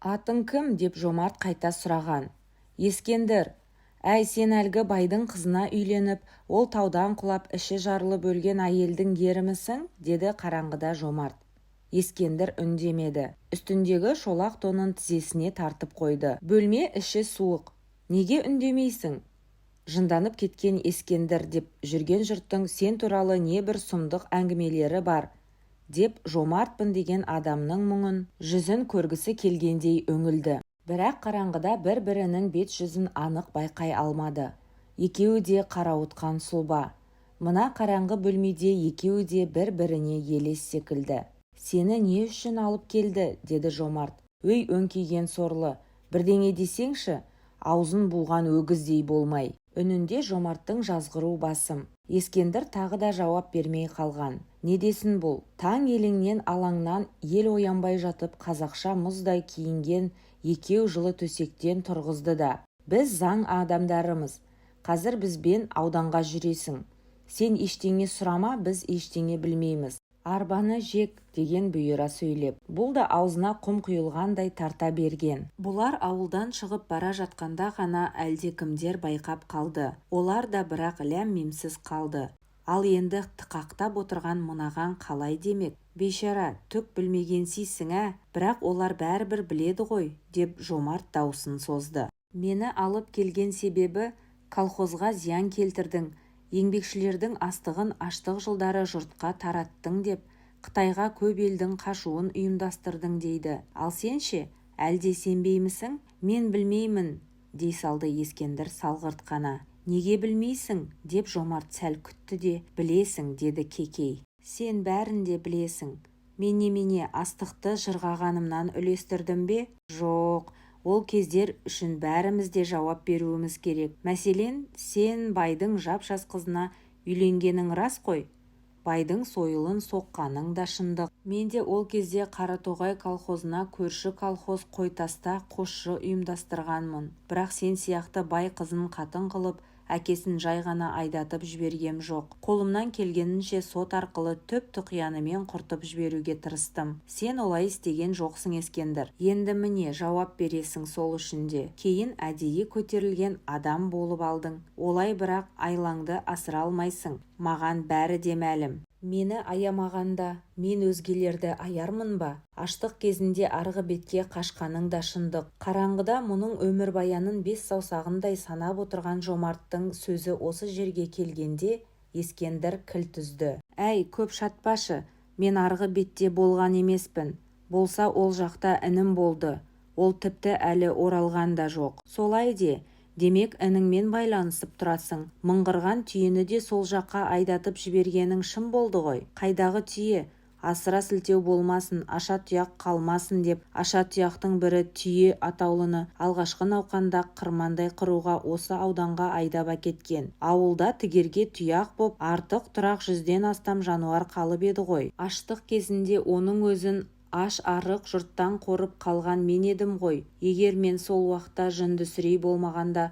Атың кім деп жомарт қайта сұраған. Ескендір. Әй, сен әлгі байдың қызына үйленіп, ол таудан құлап іші жарылып өлген әйелдің ерімісің? Деді қараңғыда жомарт. Ескендір үндемеді. Үстіндегі шолақ тонын тізесіне тартып қойды. Бөлме іші суық. Неге үндемейсің? Жынданып кеткен Ескендір деп жүрген жұрттың сен туралы не бір сұмдық әңгімелері бар, деп жомартпын деген адамның мұңын, жүзін көргісі келгендей өңілді. Бірақ қараңғыда бір-бірінің бет-жүзін анық байқай алмады. Екеуі де қарауытқан сұлба. Мына қараңғы бөлмеде екеуі де бір-біріне елес секілді. Сені не үшін алып келді? Деді жомарт. Өй, өңкейген сорлы, бірдеңе десеңші, аузын буған өгіздей болмай. Үнінде жомарттың жазғыру басым. Ескендір тағы да жауап бермей қалған. Не десін бұл? Таң елеңнен алаңнан ел оянбай жатып қазақша мұздай киінген екеу жылы төсектен тұрғызды да. Біз заң адамдарымыз. Қазір бізбен ауданға жүресің. Сен ештеңе сұрама, біз ештеңе білмейміз. Арбаны жек деген бұйыра сөйлеп. Бұл да аузына құм құйылғандай тарта берген. Бұлар ауылдан шығып бара жатқанда ғана әлдекімдер байқап қалды. Олар да бірақ ләм-мимсіз қалды. Ал енді тықақтап отырған мынаған қалай демек? Бейшара, түк білмегенсейсің, бірақ олар бәрібір біледі ғой, деп жомарт даусын созды. Мені алып келген себебі колхозға зиян келтірдің, еңбекшілердің астығын аштық жылдары жұртқа тараттың деп, Қытайға көп елдің қашуын ұйымдастырдың дейді. Ал сен ше, әлде сенбеймісің? Мен білмеймін, дей салды Ескендір салғырт қана. Неге білмейсің? Деп жомарт сәл күтті де, білесің, деді кекей. Сен бәрін де білесің. Мен немене астықты жырғағанымнан үлестірдім бе? Жоқ. Ол кездер үшін бәріміз де жауап беруіміз керек. Мәселен, сен байдың жап-жас қызына үйленгенің рас қой. Байдың сойылын соққаның да шындық. Мен де ол кезде Қаратоғай колхозына көрші колхоз Қойтаста қосшы ұйымдастырғанмын. Бірақ сен сияқты бай қызын қатын қылып, әкесін жай ғана айдатып жібергем жоқ. Қолымнан келгенінше сот арқылы түп-тұқиянымен құртып жіберуге тырыстым. Сен олай істеген жоқсың, Ескендір. Енді міне жауап бересің сол үшін де. Кейін әдейі көтерілген адам болып алдың. Олай бірақ айлаңды асыра алмайсың. Маған бәрі де мәлім. Мені аямағанда, мен өзгелерді аярмын ба? Аштық кезінде арғы бетке қашқаның да шындық. Қараңғыда мұның өмірбаянын бес саусағындай санап отырған жомарттың сөзі осы жерге келгенде Ескендір кілт үзді. Әй, көп шатпашы, мен арғы бетте болған емеспін. Болса ол жақта інім болды. Ол тіпті әлі оралған да жоқ. Солай де. Демек ініңмен байланысып тұрасың. Мыңғырған түйені де сол жаққа айдатып жібергенің шын болды ғой. Қайдағы түйе? Асыра сілтеу болмасын, аша тұяқ қалмасын деп, аша тұяқтың бірі түйе атаулыны алғашқы науқанда қырмандай қыруға осы ауданға айдап әкеткен. Ауылда тігерге тұяқ боп артық тұрақ 100-ден астам жануар қалып еді ғой. Аштық кезінде оның өзін аш-арық жұрттан қорып қалған мен едім ғой. Егер мен сол уақытта жынды-сүрей болмағанда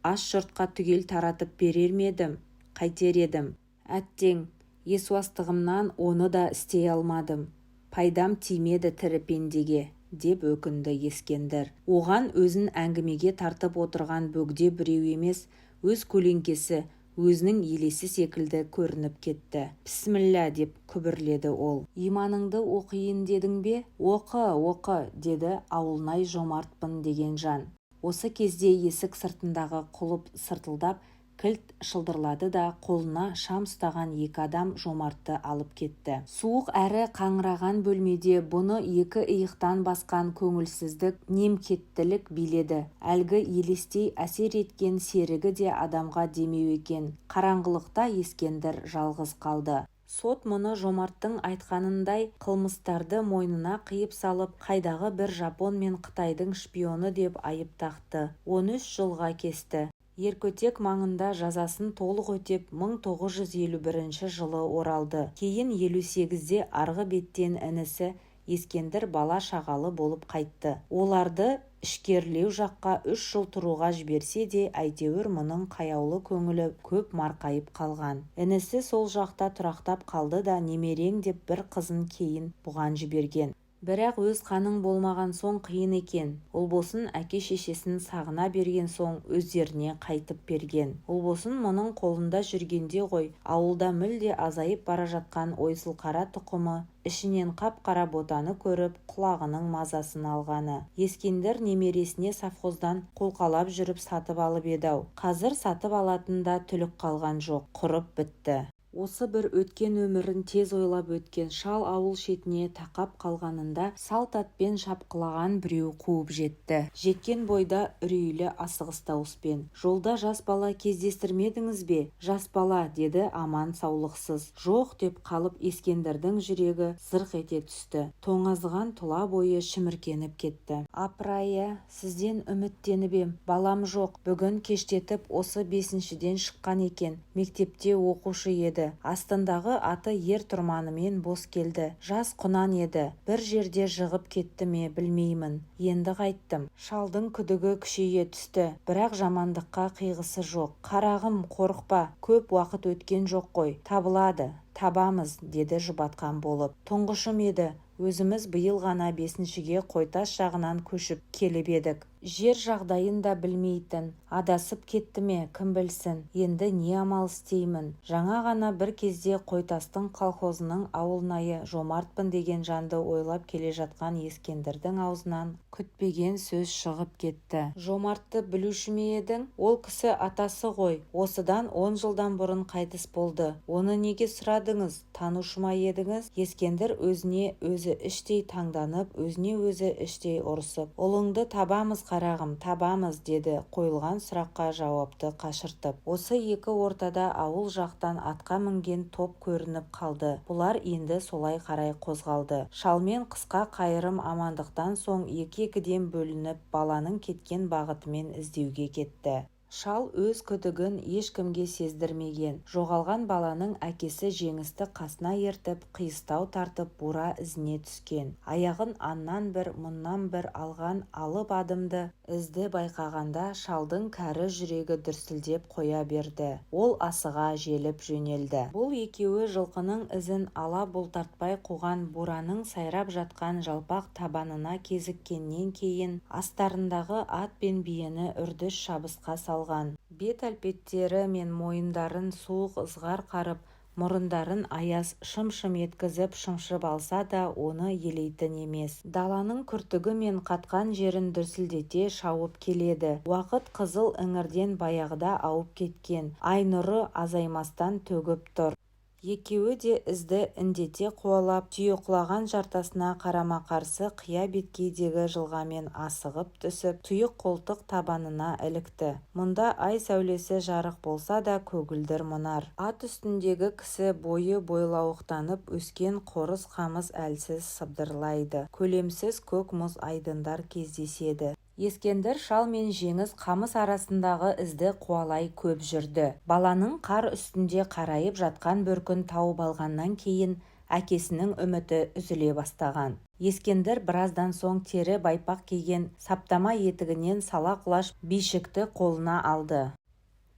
аш жұртқа түгел таратып берер ме едім? Қайтер едім? Әттең, есуастығымнан оны да істей алмадым. Пайдам тимеді тірі пендеге, деп өкінді Ескендір. Оған өзін әңгімеге тартып отырған бөгде біреу емес, өз көлеңкесі, өзінің елесі секілді көрініп кетті. Бісміллә, деп күбірледі ол. Иманыңды оқиын дедің бе? Оқы, деді ауылнай жомартпын деген жан. Осы кезде есік сыртындағы құлып сыртылдап, кілт шылдырлады да қолына шам ұстаған екі адам жомартты алып кетті. Суық әрі қаңыраған бөлмеде бұны екі иықтан басқан көңілсіздік, немкеттілік биледі. Әлгі елестей әсер еткен серігі де адамға демеу екен. Қараңғылықта Ескендір жалғыз қалды. Сот мұны жомарттың айтқанындай қылмыстарды мойнына қиып салып, қайдағы бір Жапон мен Қытайдың шпионы деп айып тақты. 13 жылға кесті. Еркөтек маңында жазасын толық өтеп 1951 жылы оралды. Кейін 58-де арғы беттен інісі Ескендір бала шағалы болып қайтты. Оларды ішкерлеу жаққа 3 жыл тұруға жіберсе де, әйтеуір мұның қаяулы көңілі көп марқайып қалған. Інісі сол жақта тұрақтап қалды да немерең деп бір қызын кейін бұған жіберген. Бірақ өз қаның болмаған соң қиын екен. Ұлбосын әке-шешесін сағына берген соң өздеріне қайтып берген. Ұлбосын мұның қолында жүргенде ғой, ауылда мүлде азайып бара жатқан ойсылқара тұқымы ішінен қап-қара ботаны көріп құлағының мазасын алғаны. Ескендір немересіне совхоздан қолқалап жүріп сатып алып еді-ау. Қазір сатып алатын да түлік қалған жоқ, құрып бітті. Осы бір өткен өмірін тез ойлап өткен шал ауыл шетіне тақап қалғанында салт атпен шапқылаған біреу қуып жетті. Жеткен бойда үрейлі асығыс дауыспен: "Жолда жас бала кездестірмедіңіз бе?" "Жас бала", деді аман саулықсыз. "Жоқ", деп қалып Ескендірдің жүрегі зырқ ете түсті. Тоңазыған тұла бойы шіміркеніп кетті. "Апыр-ай, сізден үміттеніп ем, балам жоқ. Бүгін кештетіп осы 5-ден шыққан екен. Мектепте оқушы еді. Астындағы аты ер-тұрманымен бос келді. Жас құнан еді. Bir жерде жығып кетті ме білмеймін. Енді қайттым." Шалдың күдігі күшейе түсті, бірақ жамандыққа қиғысы жоқ. "Қарағым, қорықпа, көп уақыт өткен жоқ қой. Табылады, табамыз", деді жұбатқан болып. "Тұңғышым еді. Өзіміз биыл ғана 5-ге Қойтас жағынан көшіп келіп едік. Жер жағдайын да білмейтін. Адасып кетті ме, кім білсін. Енді не амал істеймін. Жаңа ғана бір кезде Қойтастың колхозының ауылнайы Жомартпын деген жанды ойлап келе жатқан Ескендірдің аузынан күтпеген сөз шығып кетті. "Жомартты білуші ме едің? Ол кісі атасы ғой. Осыдан 10 жылдан бұрын қайтыс болды. Оны неге сұрадыңыз? Танушы ма едіңіз?" Ескендір өзіне өзі іштей таңданып, өзіне өзі іштей ұрысып: "Ұлыңды табамыз, қарағым, табамыз", деді қойылған сұраққа жауапты қашыртып. Осы екі ортада ауыл жақтан атқа мінген топ көрініп қалды. Бұлар енді солай қарай қозғалды. Шалмен қысқа қайырым амандықтан соң екі-екіден бөлініп баланың кеткен бағытымен іздеуге кетті. Шал өз күдігін ешкімге сездірмеген. Жоғалған баланың әкесі Жеңісті қасына ертіп, қиыстау тартып бура ізіне түскен. Аяғын аннан бір, мұннан бір алған алып адымды ізді байқағанда шалдың кәрі жүрегі дүрсілдеп қоя берді. Ол асыға желіп жөнелді. Бұл екеуі жылқының ізін ала бұлтартпай қуған бураның сайрап жатқан жалпақ табанына кезіккеннен кейін астарындағы ат пен биені үрдіс шабысқа салған. Бет-әлпеттері мен мойындарын суық ызғар қарып, мұрындарын аяз шым-шым еткізіп шымшып алса да оны елейтін емес. Даланың күртігі мен қатқан жерін дүрсілдете шауып келеді. Уақыт қызыл іңірден баяғыда ауып кеткен. Ай нұры азаймастан төгіп тұр. Екеуі де ізді індете қуалап, түйеқұлаған жартасына қарама-қарсы қия беткейдегі жылғамен асығып түсіп, тұйық қолтық табанына ілікті. Мұнда ай сәулесі жарық болса да көгілдір мұнар. Ат үстіндегі кісі бойы бойлауықтанып өскен қорыс қамыс әлсіз сыбдырлайды. Көлемсіз көк мұз айдындар кездеседі. Ескендір шал мен Жеңіс қамыс арасындағы ізді қуалай көп жүрді. Баланың қар үстінде қарайып жатқан бөркін тауып алғаннан кейін әкесінің үміті үзіле бастаған. Ескендір біраздан соң тері байпақ киген саптама етігінен сала құлаш бишікті қолына алды.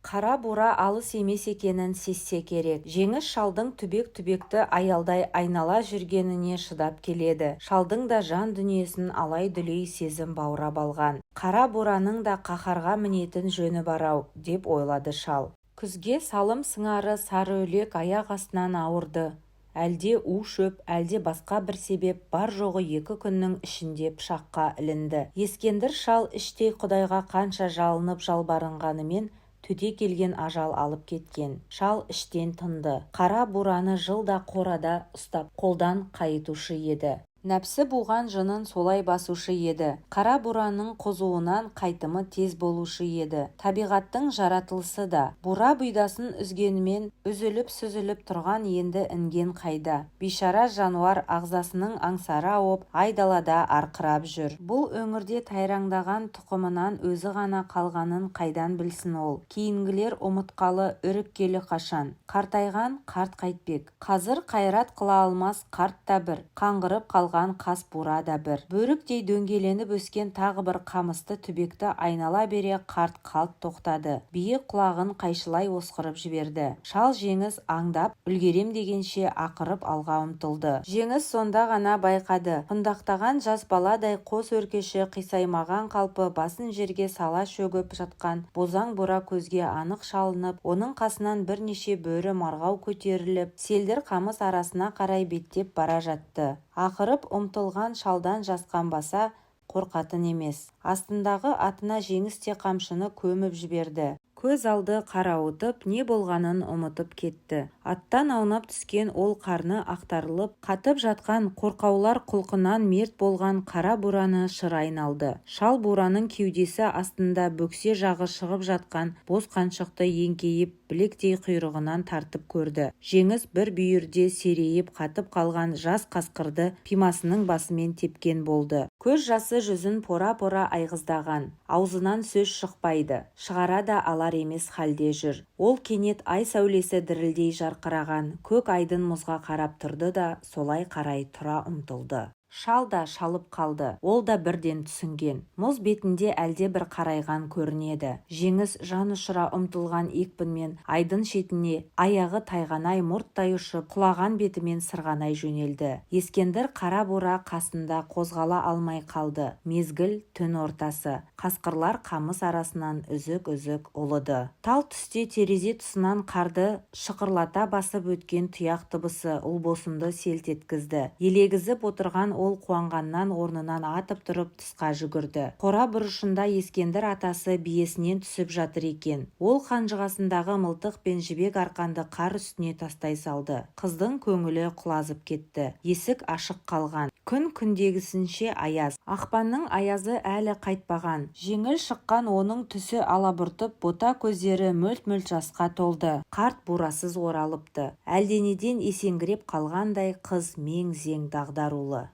Қара бура алыс емес екенін сезсе керек. Жеңіс шалдың түбек-түбекті аялдай айнала жүргеніне шыдап келеді. Шалдың да жан дүниесін алай-дүлей сезім баурап алған. Қара бураның да қаһарға мінетін жөні бар-ау, деп ойлады шал. Күзге салым сыңары сары үлек аяқ астынан ауырды. Әлде у-шөп, әлде басқа бір себеп бар жоғы 2 күннің ішінде пышаққа ілінді. Ескендір шал іштей Құдайға қанша жалынып жалбарынғанымен төте келген ажал алып кеткен. Шал іштен тынды. Қара бураны жылда қорада ұстап қолдан қайытушы еді. Нәпсі буған жынын солай басушы еді. Қара бураның қозуынан қайтымы тез болушы еді. Табиғаттың жаратылысы да. Бура бұйдасын үзгенімен үзіліп-сүзіліп тұрған енді інген қайда. Бейшара жануар ағзасының аңсары ауып, айдалада арқырап жүр. Бұл өңірде тайраңдаған тұқымынан өзі ғана қалғанын қайдан білсін ол. Кейінгілер ұмытқалы үріккелі қашан. Қартайған қарт қайтпек. Қазір қайрат қыла алмас қарт та бір. Қаңғырып қалған қалған қас бура да бір. Бөріктей дөңгеленіп өскен тағы бір қамысты түбекті айнала бере қарт қалт тоқтады. Биік құлағын қайшылай осқырып жіберді. Шал жеңіс аңдап үлгерем дегенше ақырып алға ұмтылды. Жеңіс сонда ғана байқады. Құндақтаған жас баладай қос өркеші қисаймаған қалпы басын жерге сала шөгіп жатқан бозаң бура көзге анық шалынып, оның қасынан бірнеше бөрі марғау көтеріліп, селдір қамыс арасына қарай беттеп бара жатты. Ақырып ұмтылған шалдан жасқанбаса қорқатын емес. Астындағы атына жеңіс те қамшыны көміп жіберді. Көз алды қарауытып, не болғанын ұмытып кетті. Аттан аунап түскен ол қарны ақтарылып, қатып жатқан қорқаулар құлқынан мерт болған қара бураны шыр айналды. Шал бураның кеудесі астында бөксе жағы шығып жатқан боз қаншықты еңкейіп, білектей құйрығынан тартып көрді. Жеңіс бір бүйірде серейіп қатып қалған жас қасқырды пимасының басымен тепкен болды. Көз жасы жүзін пора-пора айғыздаған. Аузынан сөз шықпайды. Шығара да алар емес халде жүр. Ол кенет ай сәулесі дірілдей жарқыраған көк айдын мұзға қарап тұрды да солай қарай тұра ұмтылды. Шал да шалып қалды. Ол да бірден түсінген. Мұз бетінде әлде бір қарайған көрінеді. Жеңіс жан ұшыра ұмтылған екпінмен айдын шетіне аяғы тайғанай мұрттай ұшып, құлаған бетімен сырғанай жөнелді. Ескендір қара бура қасында қозғала алмай қалды. Мезгіл түн ортасы. Қасқырлар қамыс арасынан үзік-үзік ұлыды. Тал түсте терезе тұсынан қарды шықырлата басып өткен тұяқ дыбысы ұлбосынды селт еткізді. Елегізіп отырған ол қуанғаннан орнынан атып тұрып тысқа жүгірді. Қора бұрышында Ескендір атасы биесінен түсіп жатыр екен. Ол қанжығасындағы мылтық пен жібек арқанды қар үстіне тастай салды. Қыздың көңілі құлазып кетті. Есік ашық қалған. Күн күндегісінше аяз. Ақпанның аязы әлі қайтпаған. Жеңіл шыққан оның түсі алабұртып, бота көздері мөлт-мөлт жасқа толды. Қарт бурасыз оралыпты. Әлденеден есеңгіреп қалғандай қыз мең-зең дағдарулы.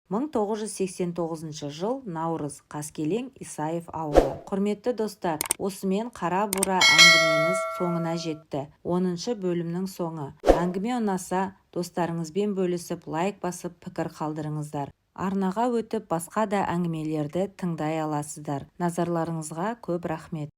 1989 жыл наурыз, Қаскелең, Исаев ауылы. Құрметті достар, осымен қара бура әңгімеміз соңына жетті. 10-шы бөлімнің соңы. Әңгіме ұнаса, достарыңызбен бөлісіп, лайк басып, пікір қалдырыңыздар. Арнаға өтіп басқа да әңгімелерді тыңдай аласыздар. Назарларыңызға көп рахмет.